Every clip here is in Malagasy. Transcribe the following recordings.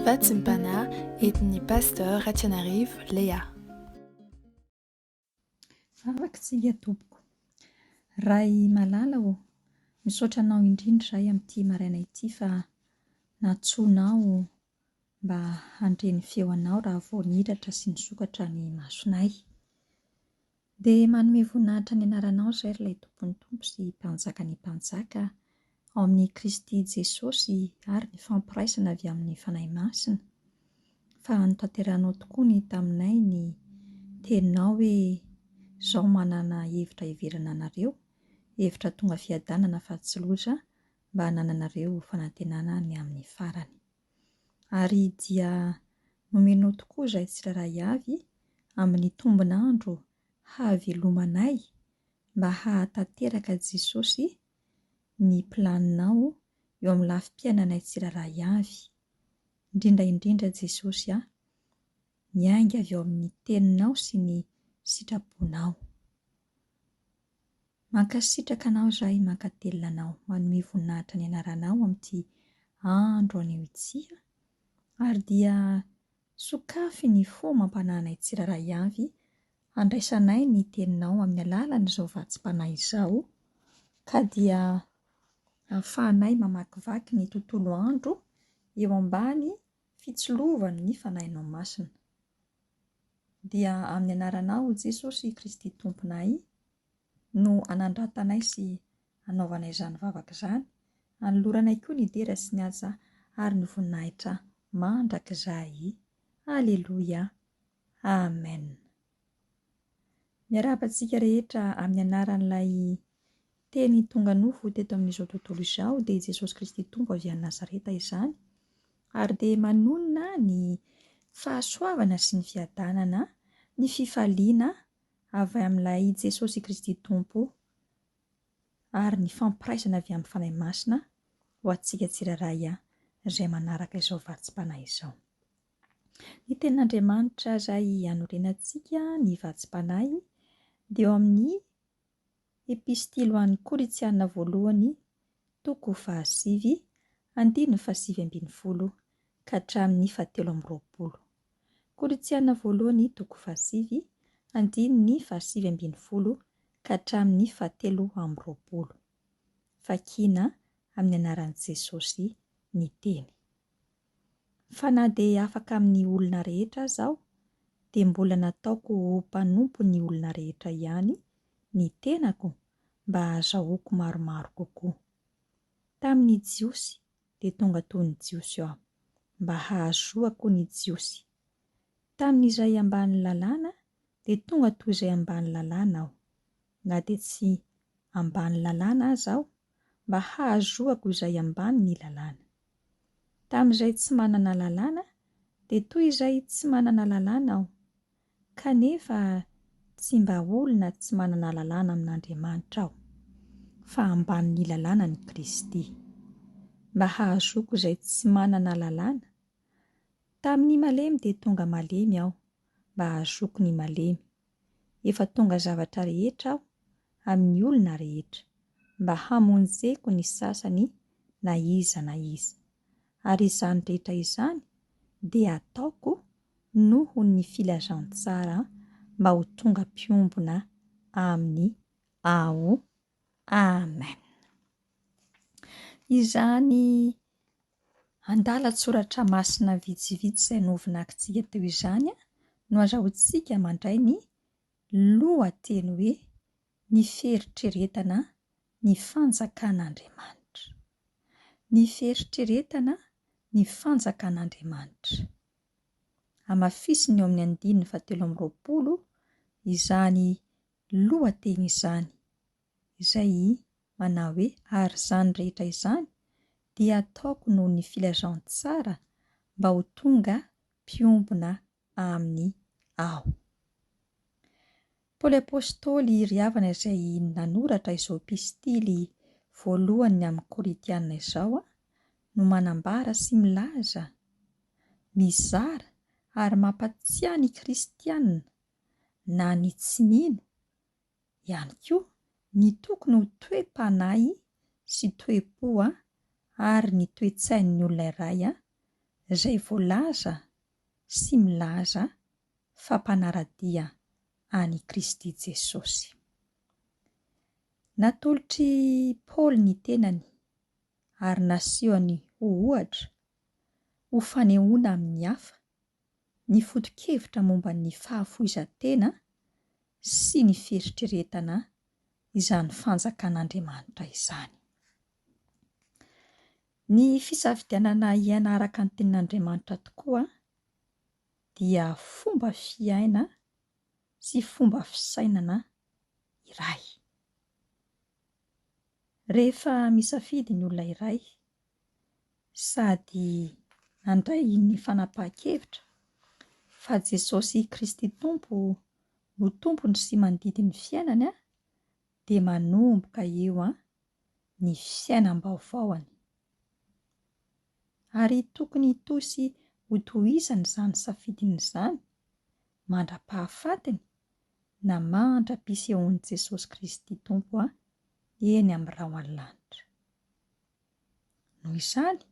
Vatsimpana etin'ny pasteur Ratsianarivo Lea. Afaka tompoko. Ray malala misaotra anao indrindra izahay amin'ity maraina ity fa natsoinao mba handre ny feo anao raha vao nihiratra sy nisokatra ny masonay. Dia manome voninahitra ny anaranao izay ilay tompon'ny tompo sy mpanjakan'ny mpanjaka ao amin'ny Kristy Jesosy ary ny fampiraisana avy amin'ny fanahy masina. Fa notanterahanao tokoa ny taminay ny teninao hoe izao manana hevitra hiverana anareo, hevitra tonga fiadanana fa tsy loza mba hanananareo fanantenana ny amin'ny farany. Ary dia nomenao tokoa izay tsiraray avy amin'ny tombonandro hahavelomanay mba hahatanteraka Jesosy ny planinao eo amin'ny lafim-piainanay tsiraray avy. Indrindra Jesosy miainga avy eo amin'ny teninao sy ny sitraponao. Mankasitraka anao izahay, mankatelina anao, manome voninahitra ny anaranao amin'ity andro anio ity, ary dia sokafy ny fo mampananay tsiraray avy, andraisanay ny teninao amin'ny alalan'izao vatsim-panahy izao, ka dia ahafahanay mamakivaky ny tontolo andro eo ambany fitsilovan'ny fanahinao masina. Dia amin'ny anaranao Jesosy Kristy tomponay no anandratanay sy anaovanay izany vavaka izany, anoloranay koa ny dera sy ny asa ary ny voninahitra mandrakizay. Aleloia. Amen. Miarabantsika rehetra amin'ny anaran'ilay teny tonga nofo teto amin'izao tontolo izao dia Jesosy Kristy tompo avy any Nazareta izany, ary dia manonona ny fahasoavana sy ny fiadanana, ny fifaliana avy amin'ilay Jesosy Kristy tompo ary ny fampiraisana avy amin'ny fanahy masina ho antsika tsiraray izay manaraka izao vatsim-panahy izao. Ny tenin'Andriamanitra izay hanorenantsika ny vatsim-panahy dia eo amin'ny epistily ho an'ny Korinthiana voalohany, toko 9, andininy 7-20 ka hatramin'ny 17. Korinthiana voalohany, toko 9, andininy 7-20 ka hatramin'ny 17. Vakiana amin'ny anaran'i Jesosy ny teny. Fa na dia afaka amin'ny olona rehetra aho, dia mbola nataoko ho mpanompo ny olona rehetra ihany ny tenako mba hahazahoako maromaro kokoa. Tamin'ny jiosy dia tonga toy ny jiosy aho, mba hahazoako ny jiosy. Tamin'izay ambany lalàna dia tonga toy izay ambany lalàna aho, na dia tsy ambany lalàna aza aho, mba hahazoako izay ambany ny lalàna. Tamin'izay tsy manana lalàna dia toy izay tsy manana lalàna aho, kanefa tsy mba olona tsy manana lalàna amin'Andriamanitra aho, fa ambanin'ny lalànan'i Kristy, mba hahazoako izay tsy manana lalàna. Tamin'ny malemy dia tonga malemy aho, mba hahazoako ny malemy. Efa tonga zavatra rehetra aho amin'ny olona rehetra, mba hamonjeko ny sasany na iza na iza. Ary izany rehetra izany dia ataoko noho ny filazantsara mba ho tonga mpiоmbona amin'ny ao. Amen. Izany andalatsoratra masina vitsivitsy izay novonakintsika teo izany no azahoantsika mandray ny lohateny hoe ny feritreretana ny fanjakan'Andriamanitra. Ny feritreretana ny fanjakan'Andriamanitra. Hamafisiny eo amin'ny andininy 17 izany lohateny izany, izay manao hoe ary izany rehetra izany dia ataoko noho ny filazantsara mba ho tonga mpiоmbona amin'ny ao. Paoly apôstôly ry havana izay nanoratra izao epistily voalohany amin'ny Korintiana izao no manambara sy milaza, mizara ary mampatsiahy ny kristianina na ny tsy mino ihany koa ny tokony ho toe-panahy sy toe-po ary ny toe-tsain'ny olona iray izay voalaza sy milaza fampanaradia any Kristy Jesosy. Natolotry Paoly ny tenany ary nasehony ho ohatra ho fanehoana amin'ny hafa ny foto-kevitra momba ny fahafoizan-tena sy ny fieritreretana izany fanjakan'Andriamanitra izany. Ny fisafidianana hianaraka ny tenin'Andriamanitra tokoa dia fomba fiaina sy fomba fisainana iray. Rehefa misafidy ny olona iray sady nandray ny fanapahan-kevitra fa Jesosy Kristy Tompo no tompony sy mandidy ny fiainany dia manomboka eo ny fiainam-baovaony. Ary tokony hitosy ho tohizany izany safidiny izany, mandra-pahafatiny na mandra-pisehon'i Jesosy Kristy Tompo eny amin'ny rahona lanitra. Noho izany,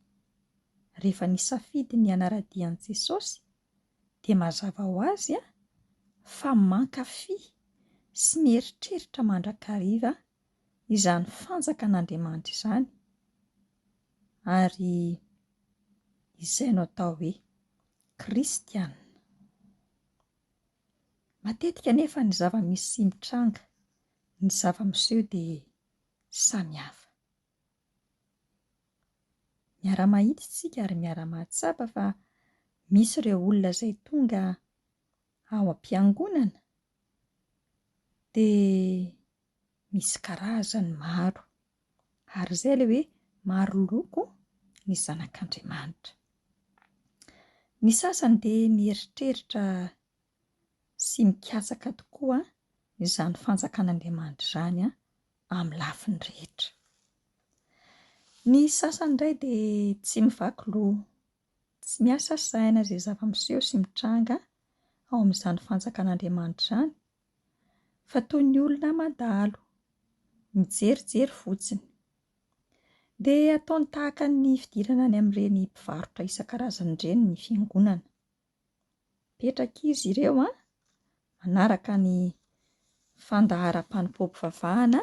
rehefa nisafidy ny hanaradian'i Jesosy dia mazava ho azy fa mankafy sy mieritreritra mandrakariva izany fanjakan'Andriamanitra izany, ary izay no atao hoe kristianina. Matetika nefa ny zava-misy sy mitranga, ny zava-miseho dia samihafa. Miara-mahitsy isika ary miara-mahatsapa fa misy ireo olona izay tonga ao am-piangonana dia misy karazany maro, ary izay ilay hoe maro loko ny zanak'Andriamanitra. Ny sasany dia mieritreritra sy mikatsaka tokoa izany fanjakan'Andriamanitra izany amin'ny lafiny rehetra. Ny sasany indray dia tsy mivaky loha, tsy miasa saina izay zava-miseho sy mitranga ao amin'izany fanjakan'Andriamanitra izany, fa toy ny olona mandalo, mijerijery fotsiny. Dia ataony tahaka ny fidirana any amin'ireny mpivarotra isan-karazany ireny ny fiangonana. Petraka izy ireo manaraka ny fandaharam-panompoam-pivavahana,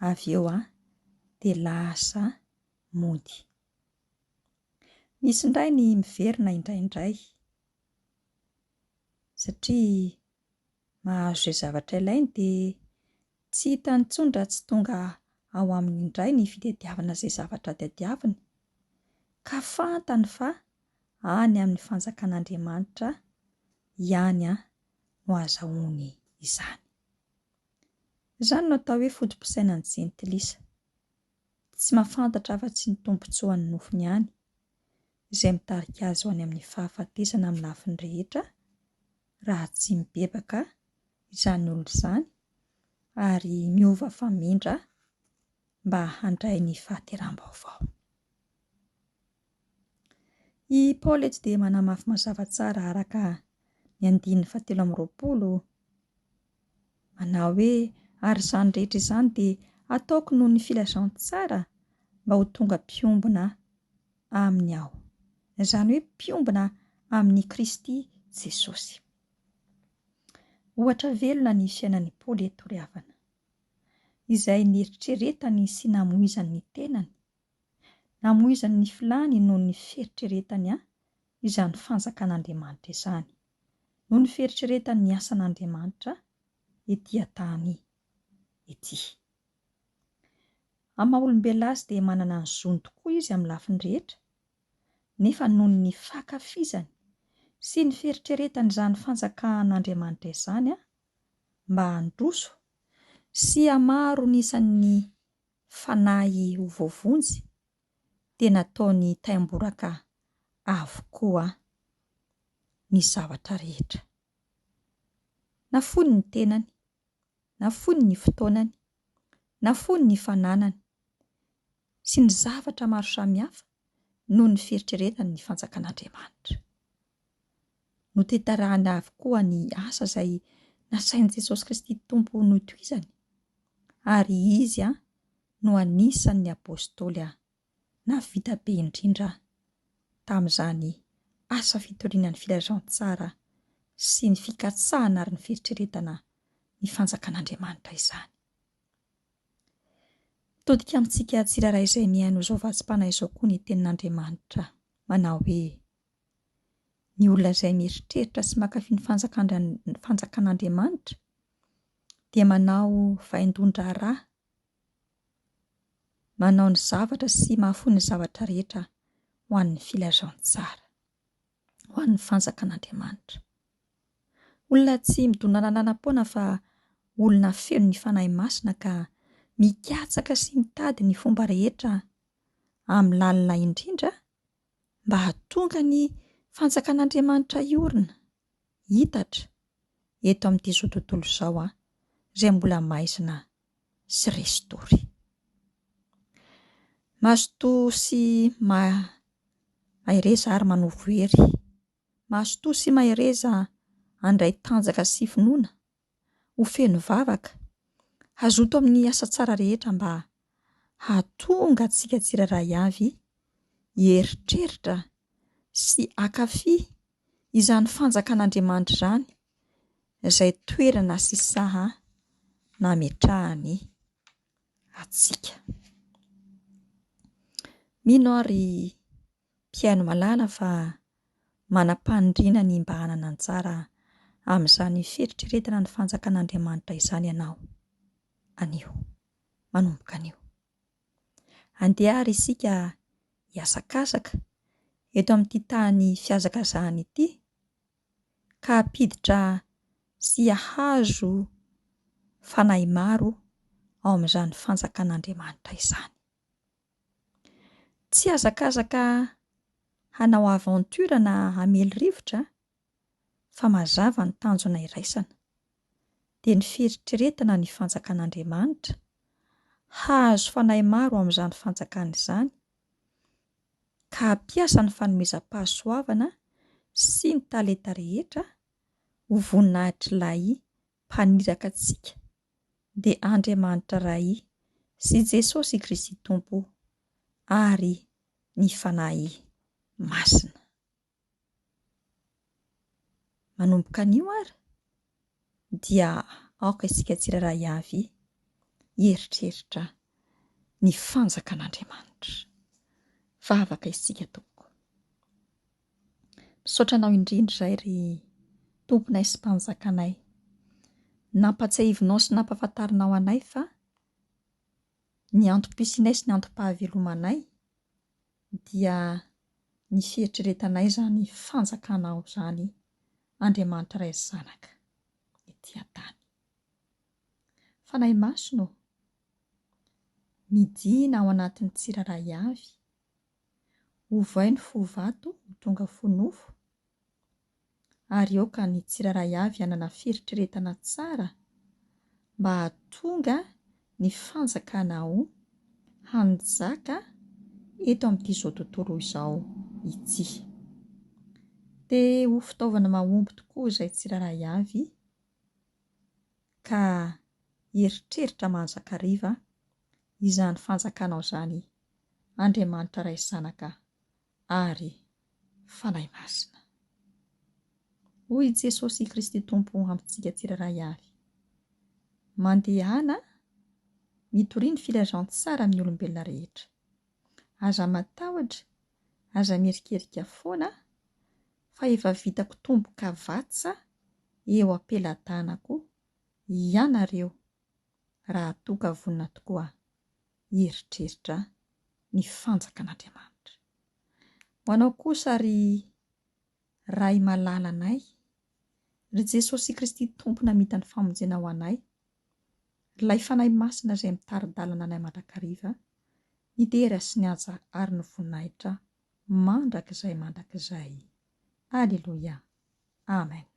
avy eo dia lasa mody. Misy indray ny miverina indraindray satria mahazo izay zavatra ilainy dia tsy hitany intsony raha tsy tonga ao aminy indray ny fitadiavana izay zavatra tadiaviny, ka fantany fa any amin'ny fanjakan'Andriamanitra ihany no azahoany izany. Izany no atao hoe fotom-pisainan'ny jentilisa, tsy mahafantatra afa-tsy ny tombon-tsoan'ny nofony ihany, izay mitarika azy ho any amin'ny fahafatesana amin'ny lafiny rehetra raha tsy mibebaka izany olona izany ary miova famindra mba handray ny fahateram-baovao. I Paoly eto dia manamafy mazava tsara araka ny 2:20, manao hoe ary izany rehetra izany dia ataoko noho ny filazantsara mba ho tonga mpiombona aminy aho, izany hoe mpiombona amin'ny Kristy Jesosy. Ohatra velona ny fiainan'i Paoly eto ry havana, izay nieritreretany sy namoizany ny tenany, namoizany ny filany noho ny fieritreretany izany fanjakan'Andriamanitra izany, noho ny fieritreretany ny asan'Andriamanitra etỳ an-tany etỳ. Amin'ny maha-olombelona azy dia manana ny zony tokoa izy amin'ny lafiny rehetra, nefa noho ny fankafizany sy ny fieritreretany izany fanjakan'Andriamanitra izany mba handroso sy hamaro ny isan'ny fanahy ho voavonjy, dia nataony taimboraka avokoa ny zavatra rehetra. Nafony ny tenany, nafony ny fotoanany, nafony ny fananany sy ny zavatra maro samihafa noho ny fieritreretany ny fanjakan'Andriamanitra. Notentarahany avokoa ny asa izay nasain'i Jesosy Kristy Tompo no tohizany, ary izy no anisan'ny apôstôly navita be indrindra tamin'izany asa fitoriana ny filazantsara sy ny fikatsahana ary ny fieritreretana ny fanjakan'Andriamanitra izany. Mitodika amintsika tsiraray izay mihaino izao vatsim-panahy izao koa ny tenin'Andriamanitra manao hoe ny olona izay mieritreritra sy mankafy ny fanjakan'Andriamanitra dia manao vaindondra rà, manao ny zavatra sy mahafony ny zavatra rehetra ho an'ny filazantsara, ho an'ny fanjakan'Andriamanitra. Olona tsy midona nananam-poana fa olona feno ny fanahy masina ka mikatsaka sy mitady ny fomba rehetra amin'ny lalina indrindra mba hahatonga ny fanjakan'Andriamanitra iorina, hitatra eto amin'ity zao tontolo izao izay mbola maizina sy restory. Mazotoa sy mahireza ary manovo hery, mazotoa sy mahireza handray tanjaka sy finoana, ho feno vavaka, hazoto amin'ny asa tsara rehetra mba hahatonga antsika tsiraray avy hieritreritra sy akafy izany fanjakan'Andriamanitra izany izay toerana sy saha nametrahany antsika. Mino ary mpihaino malala fa manam-pandriana ny mba hanana anjara amin'izany fieritreretana ny fanjakan'Andriamanitra izany ianao. Anio, manomboka anio. Andeha ary isika hiasakasaka eto amin'ity tany fiazakazahana ity ka hampiditra sy hahazo fanahy maro ao amin'izany fanjakan'Andriamanitra izany. Tsy hazakazaka hanao aventura na hamely rivotra fa mazava ny tanjona iraisana dia ny fieritreretana ny fanjakan'Andriamanitra, hahazo fanahy maro amin'izany fanjakana izany ka hampiasa ny fanomezam-pahasoavana sy ny talenta rehetra ho voninahitrilay mpaniraka antsika dia Andriamanitra iray sy Jesosy Kristy Tompo ary ny fanahy masina. Manomboka anio ary dia aoka isika tsiraray avy hieritreritra ny fanjakan'Andriamanitra. Vavaka isika tompoko. Misaotra anao indrindra izay ry tomponay sy mpanjakanay. Nampatsiahivinao sy nampahafantarinao anay fa ny antom-pisianay sy ny antom-pahavelomanay dia ny fieritreretanay izany fanjakanao izany Andriamanitra iray zanaka ety an-tany. Fanahy masina, midina ao anatin'ny tsiraray avy, ovainy fo vato ho tonga fo nofo, ary aoka ny tsiraray avy hanana fieritreretana tsara mba hahatonga ny fanjakanao hanjaka eto amin'ity zao tontolo izao ity. Dia ho fitaovana mahomby tokoa izay tsiraray avy ka hieritreritra manjakariva izany fanjakanao izany Andriamanitra iray zanaka ary fanahy masina. Hoy Jesosy Kristy Tompo amintsika tsiraray avy: mandehana mitoriany filazantsara amin'ny olombelona rehetra. Aza matahotra, aza mierikerika foana fa efa vitako tomboka vatsa eo am-pelantanako ianareo raha toa ka vonina tokoa hieritreritra ny fanjakan'Andriamanitra. Ho anao kosa ry ray malala anay, ry Jesosy Kristy Tompo namita ny famonjena ho anay, ilay fanahy masina izay mitari-dalana anay mandrakariva, ny dera sy ny haja ary ny voninahitra mandrakizay. Aleluia. Amen.